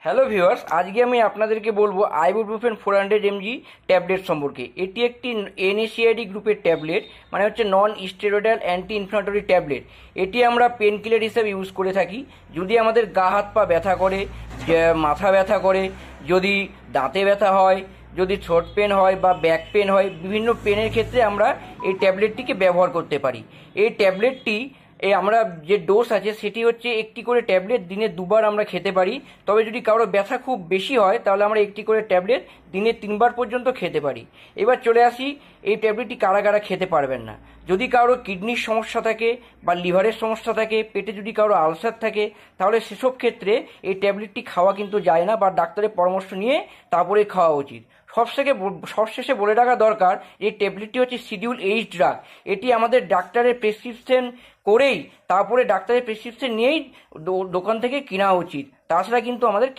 Hello viewers, আজকে আমি আপনাদেরকে বলবো আইবুপ্রোফেন 400 mg ট্যাবলেট সম্পর্কে। এটি একটি এনএসিআইডি গ্রুপের ট্যাবলেট, মানে হচ্ছে non steroidal anti inflammatory tablet. এটি আমরা পেন কিলার হিসেবে ইউজ করে থাকি। যদি আমাদের গা হাত পা ব্যথা করে, মাথা ব্যথা করে, যদি দাঁতে ব্যথা হয়, যদি থ্রোট পেন হয় বা ব্যাক পেন হয়, বিভিন্ন পেনের ক্ষেত্রে আমরা এই ট্যাবলেটটিকে ব্যবহার করতে পারি। এই ট্যাবলেটটি আমরা যে ডোজ আছে সেটি হচ্ছে একটি করে ট্যাবলেট দিনে দুবার আমরা খেতে পারি। তবে যদি কারো ব্যথা খুব বেশি হয় তাহলে আমরা একটি করে ট্যাবলেট দিনে 3বার পর্যন্ত খেতে পারি। এবার চলে আসি, এই ট্যাবলেটটি কারা কারা খেতে পারবেন না। যদি কারো কিডনির সমস্যা থাকে বা লিভারের সমস্যা থাকে, পেটে যদি কারো আলসার থাকে, তাহলে সেসব ক্ষেত্রে এই ট্যাবলেটটি খাওয়া কিন্তু যায় না, বা ডাক্তারের পরামর্শ নিয়ে তারপরে খাওয়া উচিত। সবশেষে বলে রাখা দরকার, এই ট্যাবলেটটি হচ্ছে শিডিউল এইচ ড্রাগ। এটি আমাদের ডাক্তারের প্রেসক্রিপশন করেই, তারপরে ডাক্তারের প্রেসক্রিপশন নিয়েই দোকান থেকে কেনা উচিত। তাছাড়া কিন্তু আমাদের